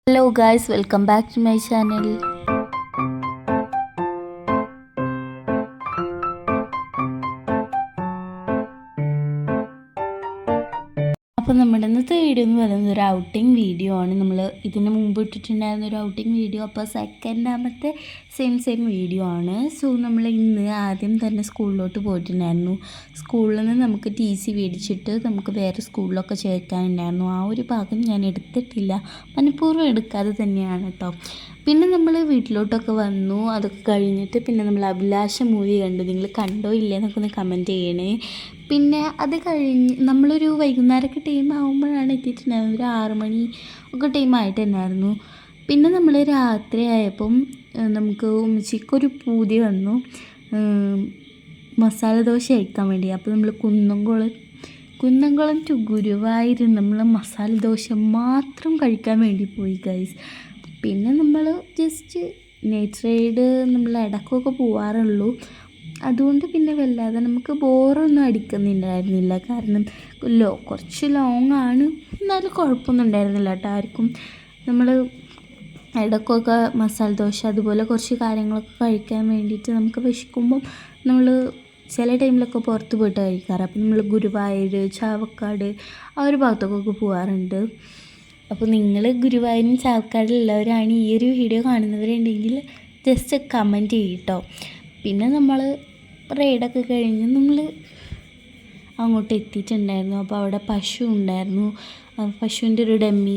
Hello guys, welcome back to my channel. അപ്പോൾ നമ്മുടെ ഇന്നത്തെ വീഡിയോ എന്ന് പറയുന്നത് ഒരു ഔട്ടിംഗ് വീഡിയോ ആണ്. നമ്മൾ ഇതിന് മുമ്പ് ഇട്ടിട്ടുണ്ടായിരുന്ന ഒരു ഔട്ടിംഗ് വീഡിയോ, അപ്പോൾ സെക്കൻഡാമത്തെ സെയിം വീഡിയോ ആണ്. സോ നമ്മൾ ഇന്ന് ആദ്യം തന്നെ സ്കൂളിലോട്ട് പോയിട്ടുണ്ടായിരുന്നു. സ്കൂളിൽ നിന്ന് നമുക്ക് TC മേടിച്ചിട്ട് നമുക്ക് വേറെ സ്കൂളിലൊക്കെ ചേർക്കാനുണ്ടായിരുന്നു. ആ ഒരു ഭാഗം ഞാൻ എടുത്തിട്ടില്ല, മനഃപൂർവ്വം എടുക്കാതെ തന്നെയാണ് കേട്ടോ. പിന്നെ നമ്മൾ വീട്ടിലോട്ടൊക്കെ വന്നു. അതൊക്കെ കഴിഞ്ഞിട്ട് പിന്നെ നമ്മൾ അഭിലാഷ മൂവി കണ്ടു. നിങ്ങൾ കണ്ടോ ഇല്ലേ എന്നൊക്കെ ഒന്ന് കമൻറ്റ് ചെയ്യണേ. പിന്നെ അത് കഴിഞ്ഞ് നമ്മളൊരു വൈകുന്നേരമൊക്കെ ടൈം ആകുമ്പോഴാണ് എത്തിയിട്ടുണ്ടായിരുന്നത്. ഒരു 6 മണി ഒക്കെ ടൈം ആയിട്ടുണ്ടായിരുന്നു. പിന്നെ നമ്മൾ രാത്രി ആയപ്പം നമുക്ക് ഉമ്മച്ചിക്കൊരു പൂതി വന്നു മസാല ദോശ കഴിക്കാൻ വേണ്ടി. അപ്പോൾ നമ്മൾ കുന്നംകുളം ടു ഗുരുവായൂർ നമ്മൾ മസാല ദോശ മാത്രം കഴിക്കാൻ വേണ്ടി പോയി ഗൈസ്. പിന്നെ നമ്മൾ ജസ്റ്റ് നൈറ്റ് റൈഡ് നമ്മൾ ഇടയ്ക്കൊക്കെ പോവാറുള്ളൂ. അതുകൊണ്ട് പിന്നെ വല്ലാതെ നമുക്ക് ബോറൊന്നും അടിക്കുന്നുണ്ടായിരുന്നില്ല. കാരണം കുറച്ച് ലോങ് ആണ്, എന്നാലും കുഴപ്പമൊന്നും ഉണ്ടായിരുന്നില്ല കേട്ടോ ആർക്കും. നമ്മൾ ഇടയ്ക്കൊക്കെ മസാല ദോശ അതുപോലെ കുറച്ച് കാര്യങ്ങളൊക്കെ കഴിക്കാൻ വേണ്ടിയിട്ട് നമുക്ക് വിശക്കുമ്പം നമ്മൾ ചില ടൈമിലൊക്കെ പുറത്ത് പോയിട്ട് കഴിക്കാറ്. അപ്പം നമ്മൾ ഗുരുവായൂർ, ചാവക്കാട് ആ ഒരു ഭാഗത്തൊക്കെ പോകാറുണ്ട്. അപ്പോൾ നിങ്ങൾ ഗുരുവായൂരും ചാവക്കാടുള്ളവരാണ് ഈ ഒരു വീഡിയോ കാണുന്നവരുണ്ടെങ്കിൽ ജസ്റ്റ് കമൻറ്റ് ചെയ്യട്ടോ. പിന്നെ നമ്മൾ റൈഡൊക്കെ കഴിഞ്ഞ് നമ്മൾ അങ്ങോട്ട് എത്തിയിട്ടുണ്ടായിരുന്നു. അപ്പോൾ അവിടെ പശു ഉണ്ടായിരുന്നു, പശുവിൻ്റെ ഒരു ഡമ്മി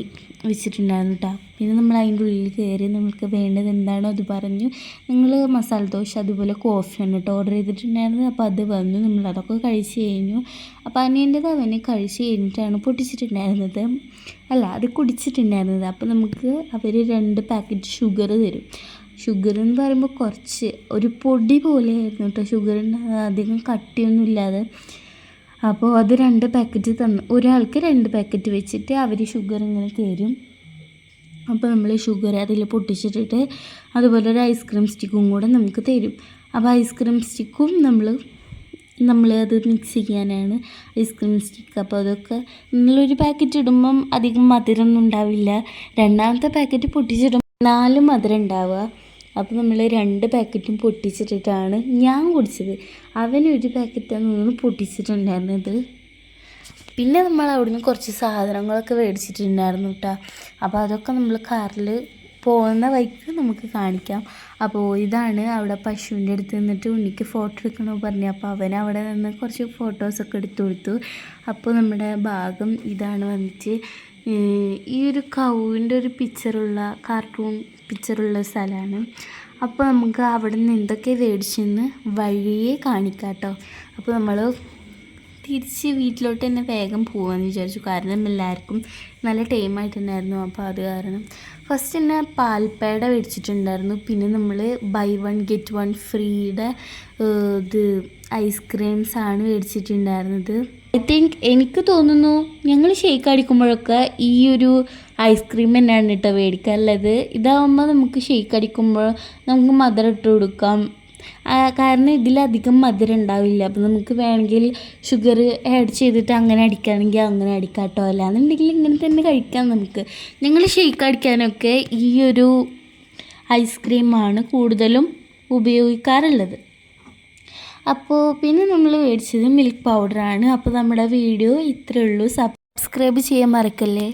വെച്ചിട്ടുണ്ടായിരുന്നു കേട്ടോ. പിന്നെ നമ്മൾ അതിൻ്റെ ഉള്ളിൽ കയറി നമുക്ക് വേണ്ടത് എന്താണോ അത് പറഞ്ഞു. നിങ്ങൾ മസാല ദോശ അതുപോലെ കോഫിയാണ് കേട്ടോ ഓർഡർ ചെയ്തിട്ടുണ്ടായിരുന്നത്. അപ്പോൾ അത് വന്നു, നമ്മളതൊക്കെ കഴിച്ച് കഴിഞ്ഞു. അപ്പോൾ അനിയൻ്റെത് അവനെ കഴിച്ച് കഴിഞ്ഞിട്ടാണ് പൊട്ടിച്ചിട്ടുണ്ടായിരുന്നത്, അല്ല അത് കുടിച്ചിട്ടുണ്ടായിരുന്നത്. അപ്പോൾ നമുക്ക് അവർ 2 പാക്കറ്റ് ഷുഗർ തരും. ഷുഗർ എന്ന് പറയുമ്പോൾ കുറച്ച് ഒരു പൊടി പോലെയായിരുന്നു കേട്ടോ ഷുഗറിന്, അധികം കട്ടിയൊന്നും ഇല്ലാതെ. അപ്പോൾ അത് 2 പാക്കറ്റ് തന്നു. ഒരാൾക്ക് 2 പാക്കറ്റ് വെച്ചിട്ട് അവർ ഷുഗർ ഇങ്ങനെ തരും. അപ്പോൾ നമ്മൾ ഷുഗർ അതിൽ പൊട്ടിച്ചിട്ടിട്ട് അതുപോലെ ഒരു ഐസ്ക്രീം സ്റ്റിക്കും കൂടെ നമുക്ക് തരും. അപ്പോൾ ഐസ്ക്രീം സ്റ്റിക്കും നമ്മൾ അത് മിക്സ് ചെയ്യാനാണ് ഐസ്ക്രീം സ്റ്റിക്ക്. അപ്പോൾ അതൊക്കെ നിങ്ങളൊരു പാക്കറ്റ് ഇടുമ്പം അധികം മധുരമൊന്നും ഉണ്ടാവില്ല. രണ്ടാമത്തെ പാക്കറ്റ് പൊട്ടിച്ചിടുമ്പോൾ 4 മധുരം ഉണ്ടാവുക. അപ്പോൾ നമ്മൾ 2 പാക്കറ്റും പൊട്ടിച്ചിട്ടിട്ടാണ് ഞാൻ കുടിച്ചത്. അവനൊരു പാക്കറ്റാണ് പൊട്ടിച്ചിട്ടുണ്ടായിരുന്നത്. പിന്നെ നമ്മൾ അവിടുന്ന് കുറച്ച് സാധനങ്ങളൊക്കെ മേടിച്ചിട്ടുണ്ടായിരുന്നു കേട്ടോ. അപ്പോൾ അതൊക്കെ നമ്മൾ കാറിൽ പോകുന്ന വഴിക്ക് നമുക്ക് കാണിക്കാം. അപ്പോൾ ഇതാണ് അവിടെ പശുവിൻ്റെ അടുത്ത് നിന്നിട്ട് ഉണ്ണിക്ക് ഫോട്ടോ എടുക്കണമെന്ന് പറഞ്ഞു. അപ്പോൾ അവൻ അവിടെ നിന്ന് കുറച്ച് ഫോട്ടോസൊക്കെ എടുത്തു കൊടുത്തു. അപ്പോൾ നമ്മുടെ ഭാഗം ഇതാണ് വന്നിട്ട് ഈ ഒരു കൗവിൻ്റെ ഒരു കാർട്ടൂൺ പിക്ചറുള്ള സ്ഥലമാണ്. അപ്പോൾ നമുക്ക് അവിടെ നിന്ന് എന്തൊക്കെ മേടിച്ചെന്ന് വഴിയെ കാണിക്കാം കേട്ടോ. അപ്പോൾ നമ്മൾ തിരിച്ച് വീട്ടിലോട്ട് തന്നെ വേഗം പോകാമെന്ന് വിചാരിച്ചു. കാരണം എല്ലാവർക്കും നല്ല ടൈമായിട്ടുണ്ടായിരുന്നു. അപ്പോൾ അത് കാരണം ഫസ്റ്റ് തന്നെ പാൽപ്പേട മേടിച്ചിട്ടുണ്ടായിരുന്നു. പിന്നെ നമ്മൾ ബൈ 1 ഗെറ്റ് 1 ഫ്രീയുടെ ഇത് ഐസ്ക്രീംസാണ് മേടിച്ചിട്ടുണ്ടായിരുന്നത്. എനിക്ക് തോന്നുന്നു ഞങ്ങൾ ഷേക്ക് അടിക്കുമ്പോഴൊക്കെ ഈ ഒരു ഐസ്ക്രീം തന്നെയാണ് കേട്ടോ മേടിക്കാറുള്ളത്. ഇതാകുമ്പോൾ നമുക്ക് ഷേക്ക് അടിക്കുമ്പോൾ നമുക്ക് മധുരം ഇട്ട് കൊടുക്കാം. കാരണം ഇതിലധികം മധുരം ഉണ്ടാവില്ല. അപ്പോൾ നമുക്ക് വേണമെങ്കിൽ ഷുഗർ ആഡ് ചെയ്തിട്ട് അങ്ങനെ അടിക്കുകയാണെങ്കിൽ അങ്ങനെ അടിക്കാം കേട്ടോ. അല്ലാന്നുണ്ടെങ്കിൽ ഇങ്ങനെ തന്നെ കഴിക്കാം നമുക്ക്. ഞങ്ങൾ ഷേക്ക് അടിക്കാനൊക്കെ ഈ ഒരു ഐസ്ക്രീമാണ് കൂടുതലും ഉപയോഗിക്കാറുള്ളത്. അപ്പോൾ പിന്നെ നമ്മൾ മേടിച്ചത് മിൽക്ക് പൗഡറാണ്. അപ്പോൾ നമ്മുടെ വീഡിയോ ഇത്രയേ ഉള്ളൂ. സബ്സ്ക്രൈബ് ചെയ്യാൻ മറക്കല്ലേ.